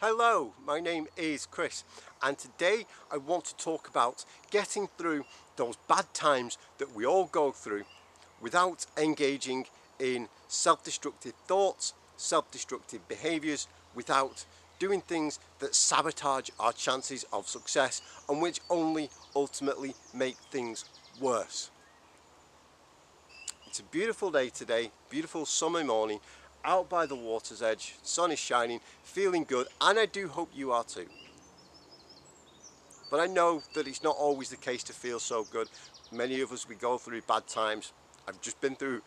Hello, my name is Chris, and today I want to talk about getting through those bad times that we all go through without engaging in self-destructive thoughts, self-destructive behaviours, without doing things that sabotage our chances of success and which only ultimately make things worse. It's a beautiful day today, beautiful summer morning, out by the water's edge, sun is shining, feeling good, and I do hope you are too. But I know that it's not always the case to feel so good. Many of us, we go through bad times. I've just been through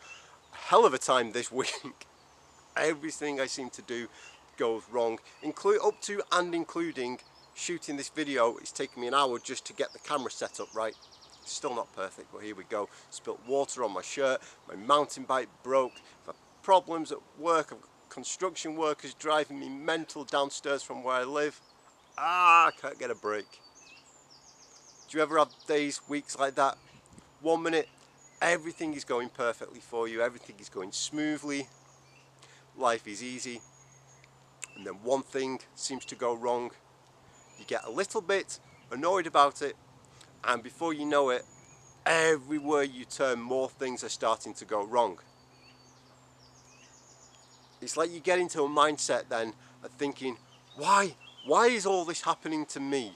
a hell of a time this week. Everything I seem to do goes wrong, up to and including shooting this video. It's taken me an hour just to get the camera set up right. It's still not perfect, but here we go. Spilt water on my shirt, my mountain bike broke, I've had problems at work, I've got construction workers driving me mental downstairs from where I live. I can't get a break. Do you ever have days, weeks like that? 1 minute, everything is going perfectly for you, everything is going smoothly, life is easy, and then one thing seems to go wrong. You get a little bit annoyed about it, and before you know it, everywhere you turn, more things are starting to go wrong. It's like you get into a mindset then of thinking, why is all this happening to me?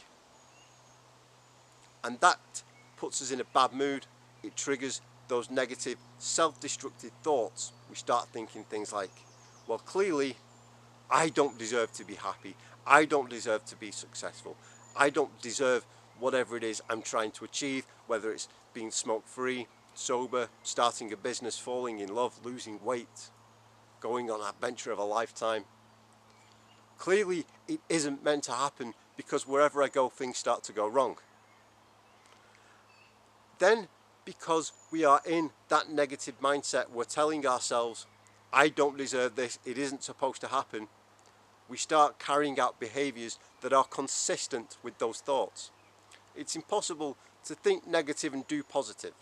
And that puts us in a bad mood. It triggers those negative self-destructive thoughts. We start thinking things like, well, clearly I don't deserve to be happy, I don't deserve to be successful, I don't deserve whatever it is I'm trying to achieve, whether it's being smoke-free, sober, starting a business, falling in love, losing weight, going on an adventure of a lifetime. Clearly it isn't meant to happen, because wherever I go, things start to go wrong. Then, because we are in that negative mindset, we're telling ourselves, I don't deserve this, it isn't supposed to happen. We start carrying out behaviours that are consistent with those thoughts. It's impossible to think negative and do positive,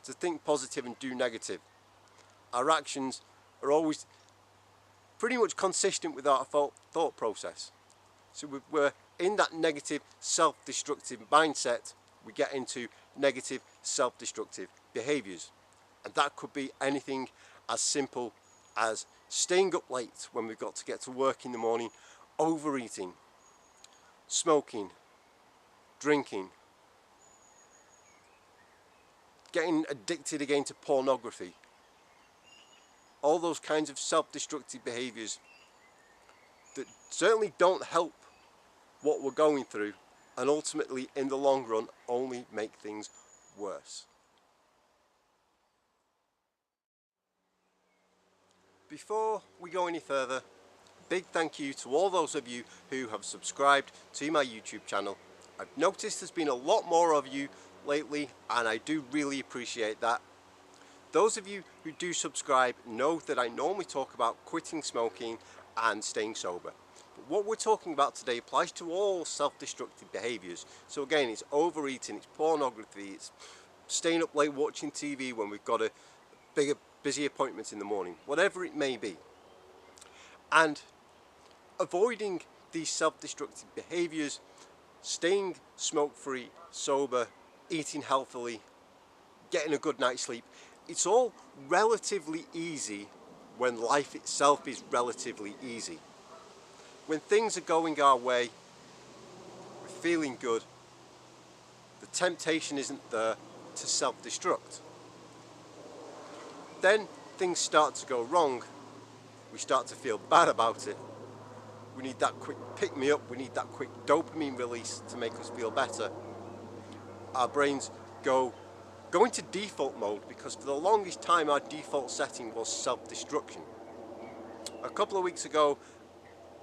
to think positive and do negative. Our actions are always pretty much consistent with our thought process. So we're in that negative self-destructive mindset, we get into negative self-destructive behaviours. And that could be anything as simple as staying up late when we've got to get to work in the morning, overeating, smoking, drinking, getting addicted again to pornography. All those kinds of self-destructive behaviours that certainly don't help what we're going through, and ultimately in the long run only make things worse. Before we go any further, big thank you to all those of you who have subscribed to my YouTube channel. I've noticed there's been a lot more of you lately, and I do really appreciate that. Those of you who do subscribe know that I normally talk about quitting smoking and staying sober. But what we're talking about today applies to all self-destructive behaviours. So again, it's overeating, it's pornography, it's staying up late watching TV when we've got a busy appointment in the morning, whatever it may be. And avoiding these self-destructive behaviours, staying smoke-free, sober, eating healthily, getting a good night's sleep, it's all relatively easy when life itself is relatively easy. When things are going our way, we're feeling good, the temptation isn't there to self-destruct. Then things start to go wrong, we start to feel bad about it. We need that quick pick-me-up, we need that quick dopamine release to make us feel better. Our brains go into default mode, because for the longest time our default setting was self-destruction. A couple of weeks ago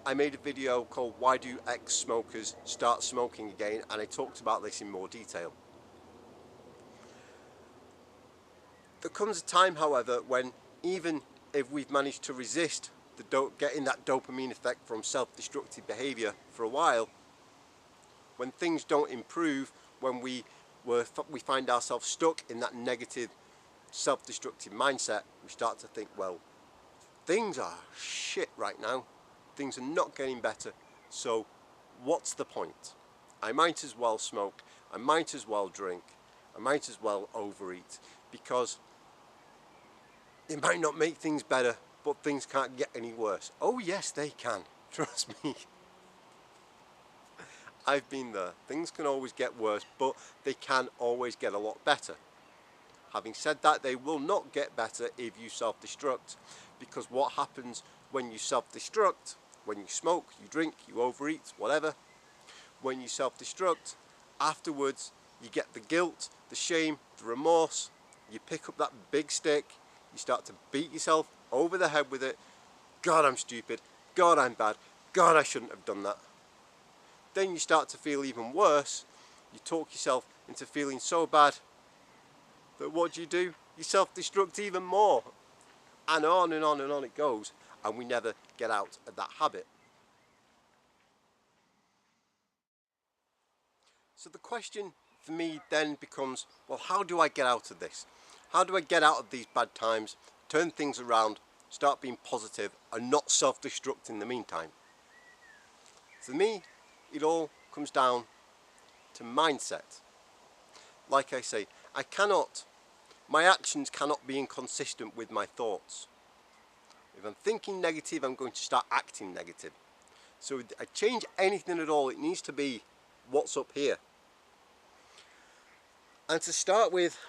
I made a video called Why Do Ex-Smokers Start Smoking Again, and I talked about this in more detail. There comes a time, however, when even if we've managed to resist getting that dopamine effect from self-destructive behaviour for a while, when things don't improve, when we find ourselves stuck in that negative self-destructive mindset, we start to think, well, things are shit right now, things are not getting better, So what's the point? I might as well smoke, I might as well drink, I might as well overeat, because it might not make things better, but things can't get any worse. Oh yes, they can. Trust me. I've been there. Things can always get worse, but they can always get a lot better. Having said that, they will not get better if you self-destruct, because what happens when you self-destruct, when you smoke, you drink, you overeat, whatever, when you self-destruct, afterwards you get the guilt, the shame, the remorse, you pick up that big stick, you start to beat yourself over the head with it. God, I'm stupid. God, I'm bad. God, I shouldn't have done that. Then you start to feel even worse. You talk yourself into feeling so bad that what do? You self-destruct even more. And on and on and on it goes. And we never get out of that habit. So the question for me then becomes, well, how do I get out of this? How do I get out of these bad times, turn things around, start being positive and not self-destruct in the meantime? For me, it all comes down to mindset. Like I say, my actions cannot be inconsistent with my thoughts. If I'm thinking negative, I'm going to start acting negative. So if I change anything at all, it needs to be what's up here. And to start with,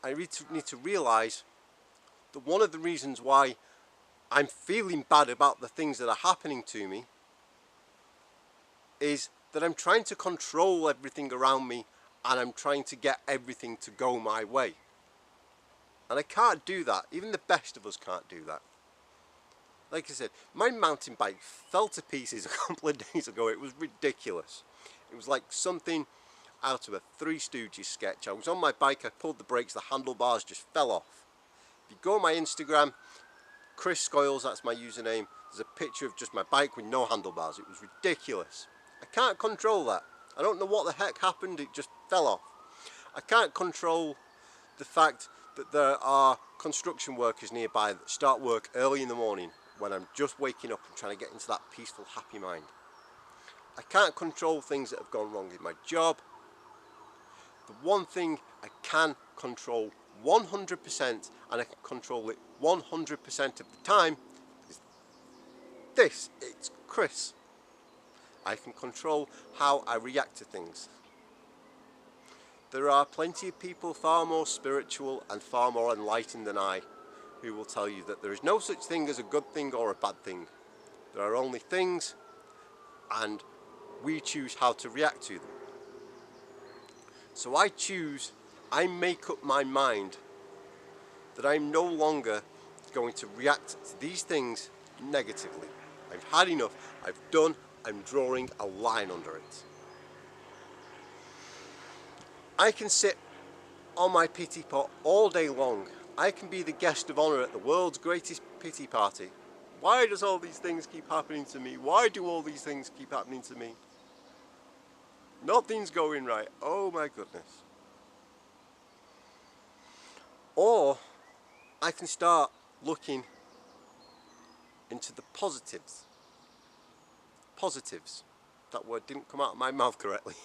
I need to realise that one of the reasons why I'm feeling bad about the things that are happening to me is that I'm trying to control everything around me and I'm trying to get everything to go my way. And I can't do that. Even the best of us can't do that. Like I said, my mountain bike fell to pieces a couple of days ago. It was ridiculous. It was like something out of a Three Stooges sketch. I was on my bike, I pulled the brakes, the handlebars just fell off. If you go on my Instagram, Chris Scoyles, that's my username, there's a picture of just my bike with no handlebars. It was ridiculous. I can't control that. I don't know what the heck happened, it just fell off. I can't control the fact that there are construction workers nearby that start work early in the morning when I'm just waking up and trying to get into that peaceful, happy mind. I can't control things that have gone wrong in my job. The one thing I can control 100%, and I can control it 100% of the time, is this. It's Chris. I can control how I react to things. There are plenty of people far more spiritual and far more enlightened than I who will tell you that there is no such thing as a good thing or a bad thing. There are only things, and we choose how to react to them. So I make up my mind that I'm no longer going to react to these things negatively. I've had enough, I've done, I'm drawing a line under it. I can sit on my pity pot all day long. I can be the guest of honour at the world's greatest pity party. Why does all these things keep happening to me? Why do all these things keep happening to me? Nothing's going right. Oh my goodness. Or I can start looking into the positives. Positives. That word didn't come out of my mouth correctly.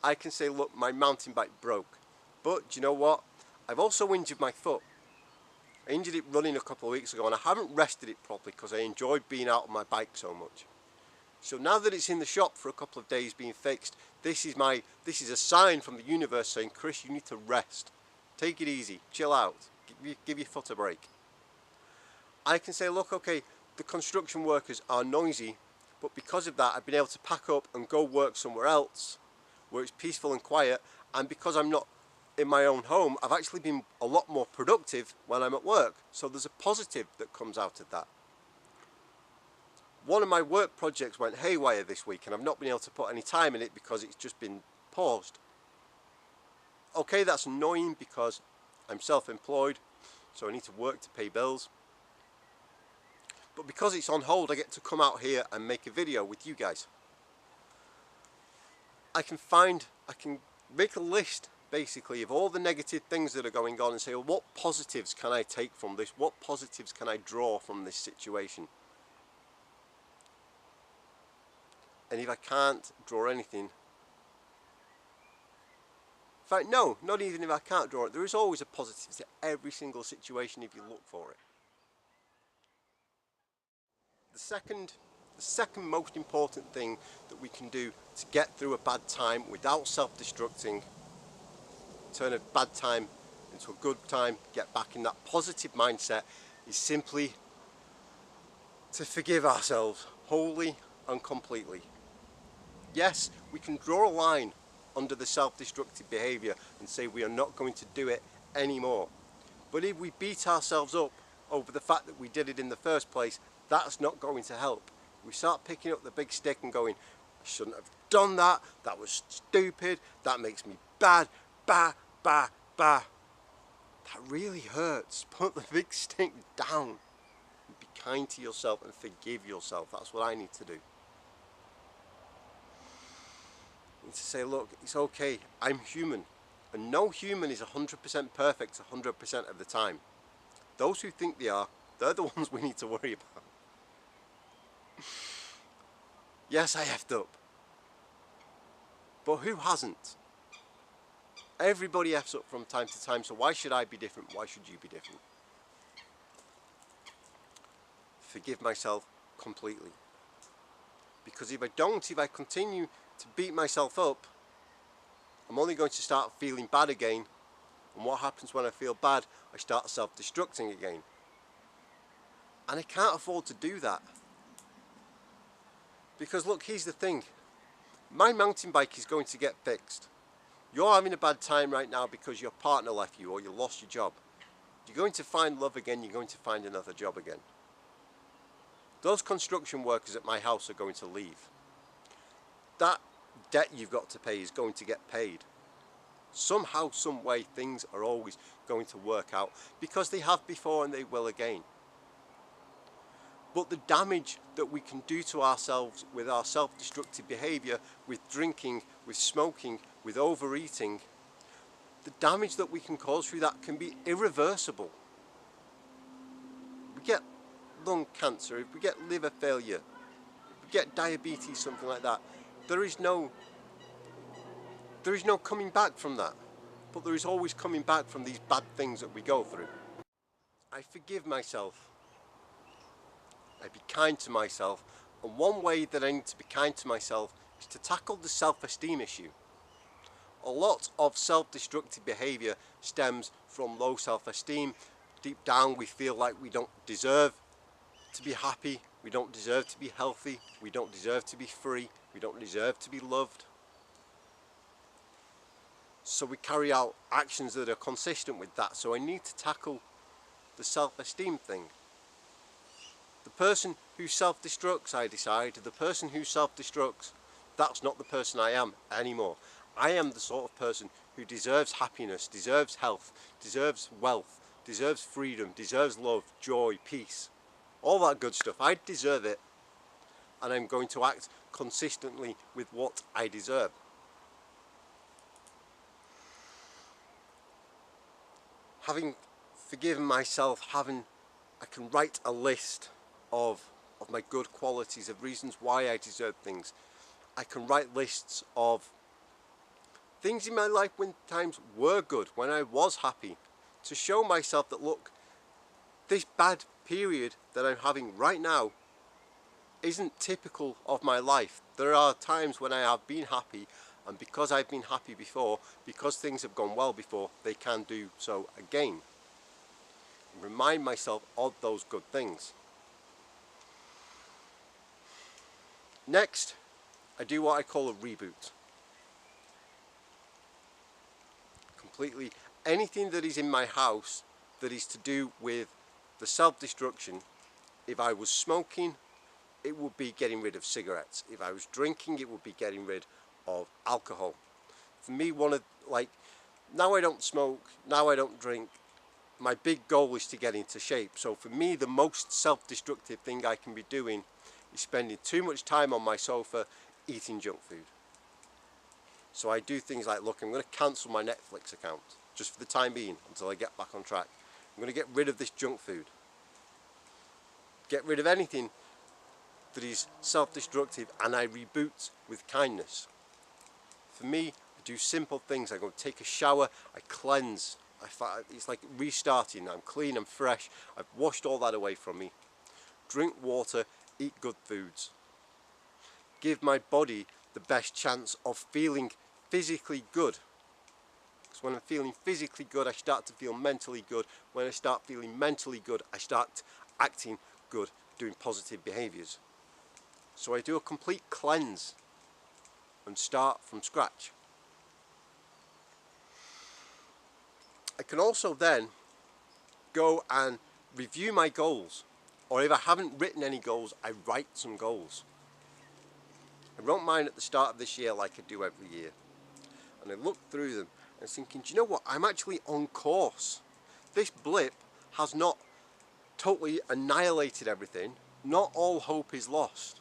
I can say, look, my mountain bike broke. But do you know what? I've also injured my foot. I injured it running a couple of weeks ago and I haven't rested it properly because I enjoyed being out on my bike so much. So now that it's in the shop for a couple of days being fixed, this is a sign from the universe saying, Chris, you need to rest. Take it easy, chill out, give your foot a break. I can say, look, okay, the construction workers are noisy, but because of that I've been able to pack up and go work somewhere else where it's peaceful and quiet, and because I'm not in my own home, I've actually been a lot more productive when I'm at work. So there's a positive that comes out of that. One of my work projects went haywire this week and I've not been able to put any time in it because it's just been paused. Okay, that's annoying because I'm self-employed, so I need to work to pay bills. But because it's on hold, I get to come out here and make a video with you guys. I can make a list basically of all the negative things that are going on and say, well, what positives can I take from this? What positives can I draw from this situation? And if I can't draw anything, in fact, no, not even if I can't draw it, there is always a positive to every single situation if you look for it. The second most important thing that we can do to get through a bad time without self-destructing, turn a bad time into a good time, get back in that positive mindset, is simply to forgive ourselves wholly and completely. Yes, we can draw a line under the self-destructive behaviour and say we are not going to do it anymore. But if we beat ourselves up over the fact that we did it in the first place, that's not going to help. We start picking up the big stick and going, I shouldn't have done that, that was stupid, that makes me bad, bah, bah, bah. That really hurts. Put the big stick down. Be kind to yourself and forgive yourself. That's what I need to do. I need to say, look, it's okay, I'm human. And no human is 100% perfect 100% of the time. Those who think they are, they're the ones we need to worry about. Yes, I effed up. But who hasn't? Everybody effs up from time to time, so why should I be different? Why should you be different? Forgive myself completely. Because if I continue to beat myself up, I'm only going to start feeling bad again. And what happens when I feel bad? I start self-destructing again. And I can't afford to do that. Because look, here's the thing. My mountain bike is going to get fixed. You're having a bad time right now because your partner left you or you lost your job. You're going to find love again, you're going to find another job again. Those construction workers at my house are going to leave. That debt you've got to pay is going to get paid. Somehow, some way, things are always going to work out because they have before and they will again. But the damage that we can do to ourselves with our self-destructive behaviour, with drinking, with smoking, with overeating, the damage that we can cause through that can be irreversible. We get lung cancer, if we get liver failure, if we get diabetes, something like that, there is no coming back from that. But there is always coming back from these bad things that we go through. I forgive myself. I be kind to myself. And one way that I need to be kind to myself is to tackle the self-esteem issue. A lot of self-destructive behaviour stems from low self-esteem. Deep down we feel like we don't deserve to be happy, we don't deserve to be healthy, we don't deserve to be free, we don't deserve to be loved. So we carry out actions that are consistent with that. So I need to tackle the self-esteem thing. The person who self-destructs, I decide, the person who self-destructs, that's not the person I am anymore. I am the sort of person who deserves happiness, deserves health, deserves wealth, deserves freedom, deserves love, joy, peace. All that good stuff. I deserve it. And I'm going to act consistently with what I deserve. Having forgiven myself, I can write a list of my good qualities, of reasons why I deserve things. I can write lists of things in my life when times were good, when I was happy, to show myself that, look, this bad period that I'm having right now isn't typical of my life. There are times when I have been happy, and because I've been happy before, because things have gone well before, they can do so again. Remind myself of those good things. Next, I do what I call a reboot. Completely anything that is in my house that is to do with the self-destruction. If I was smoking, it would be getting rid of cigarettes. If I was drinking, it would be getting rid of alcohol. For me, now I don't smoke, now I don't drink. My big goal is to get into shape. So for me, the most self-destructive thing I can be doing is spending too much time on my sofa eating junk food. So I do things like, look, I'm going to cancel my Netflix account just for the time being until I get back on track. I'm going to get rid of this junk food. Get rid of anything that is self-destructive, and I reboot with kindness. For me, I do simple things. I go take a shower, I cleanse. It's like restarting. I'm clean, I'm fresh. I've washed all that away from me. Drink water, eat good foods. Give my body the best chance of feeling physically good. Because when I'm feeling physically good, I start to feel mentally good. When I start feeling mentally good, I start acting good, doing positive behaviours. So I do a complete cleanse and start from scratch. I can also then go and review my goals, or if I haven't written any goals, I write some goals. I wrote mine at the start of this year like I do every year, and I looked through them and I was thinking, do you know what, I'm actually on course. This blip has not totally annihilated everything. Not all hope is lost.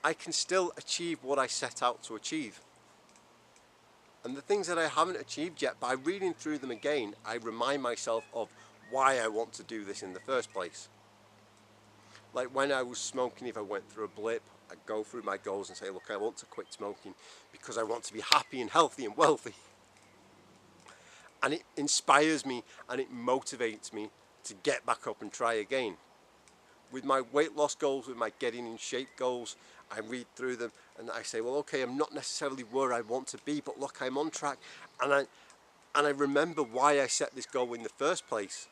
I can still achieve what I set out to achieve. And the things that I haven't achieved yet, by reading through them again, I remind myself of why I want to do this in the first place. Like when I was smoking, if I went through a blip, I'd go through my goals and say, look, I want to quit smoking because I want to be happy and healthy and wealthy. And it inspires me and it motivates me to get back up and try again. With my weight loss goals, with my getting in shape goals, I read through them and I say, well, okay, I'm not necessarily where I want to be, but look, I'm on track. And I remember why I set this goal in the first place.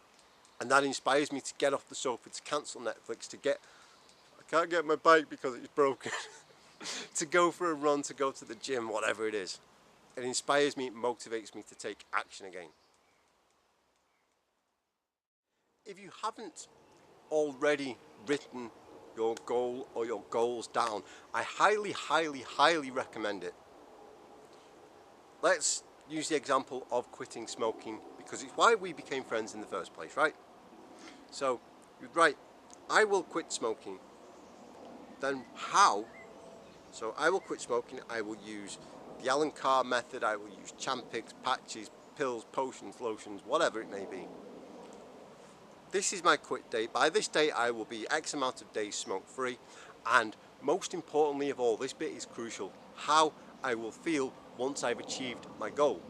And that inspires me to get off the sofa, to cancel Netflix, I can't get my bike because it's broken, to go for a run, to go to the gym, whatever it is. It inspires me, it motivates me to take action again. If you haven't already written your goal or your goals down, I highly, highly, highly recommend it. Let's use the example of quitting smoking because it's why we became friends in the first place, right? So, you'd write, I will quit smoking. Then how? So I will quit smoking, I will use the Alan Carr method, I will use Champix, patches, pills, potions, lotions, whatever it may be. This is my quit date. By this date I will be X amount of days smoke free, and most importantly of all, this bit is crucial, how I will feel once I've achieved my goal.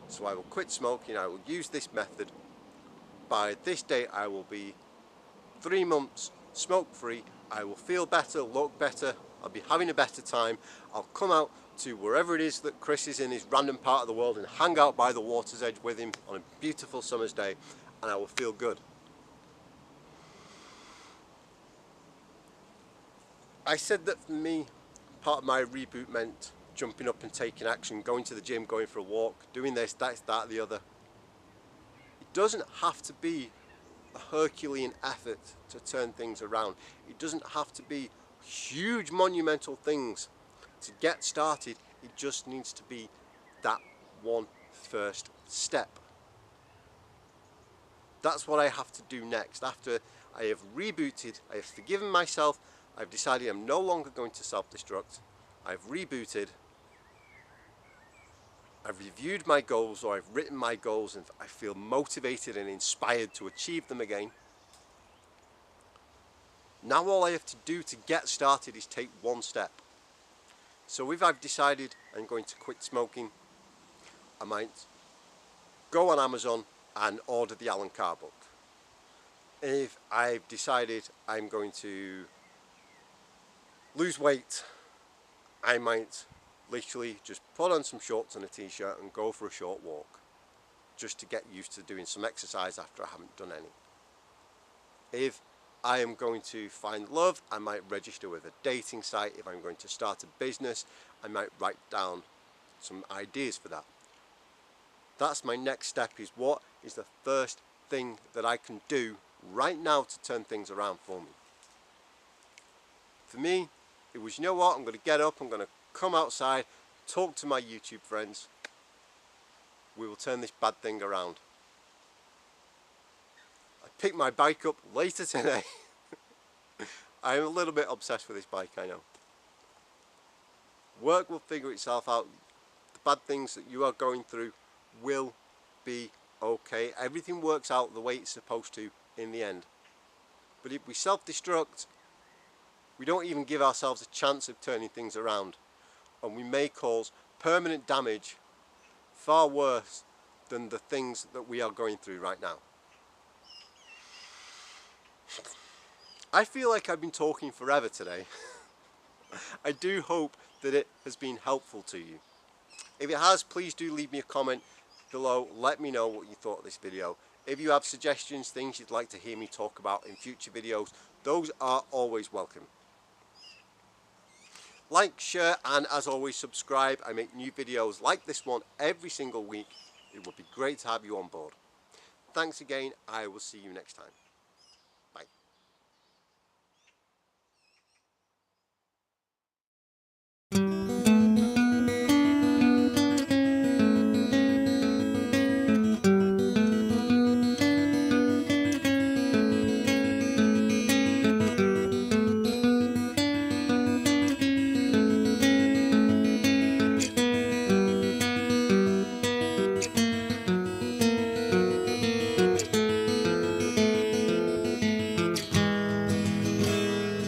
So I will quit smoking, I will use this method. By this date I will be 3 months smoke free, I will feel better, look better, I'll be having a better time, I'll come out to wherever it is that Chris is in his random part of the world and hang out by the water's edge with him on a beautiful summer's day, and I will feel good. I said that for me, part of my reboot meant jumping up and taking action, going to the gym, going for a walk, doing this, that, the other. It doesn't have to be a Herculean effort to turn things around. It doesn't have to be huge monumental things to get started. It just needs to be that one first step. That's what I have to do next. After I have rebooted, I have forgiven myself, I've decided I'm no longer going to self-destruct, I've rebooted, I've reviewed my goals, or I've written my goals, and I feel motivated and inspired to achieve them again. Now all I have to do to get started is take one step. So if I've decided I'm going to quit smoking, I might go on Amazon and order the Alan Carr book. If I've decided I'm going to lose weight, I might literally just put on some shorts and a t-shirt and go for a short walk, just to get used to doing some exercise after I haven't done any. If I am going to find love, I might register with a dating site. If I'm going to start a business, I might write down some ideas for that. That's my next step, is what is the first thing that I can do right now to turn things around for me. For me, it was, you know what, I'm going to get up, I'm going to come outside, talk to my YouTube friends. We will turn this bad thing around. I picked my bike up later today. I'm a little bit obsessed with this bike, I know. Work will figure itself out. The bad things that you are going through will be okay. Everything works out the way it's supposed to in the end. But if we self-destruct, we don't even give ourselves a chance of turning things around, and we may cause permanent damage far worse than the things that we are going through right now. I feel like I've been talking forever today. I do hope that it has been helpful to you. If it has, please do leave me a comment below. Let me know what you thought of this video. If you have suggestions, things you'd like to hear me talk about in future videos, those are always welcome. Like, share, and as always, subscribe. I make new videos like this one every single week. It would be great to have you on board. Thanks again. I will see you next time.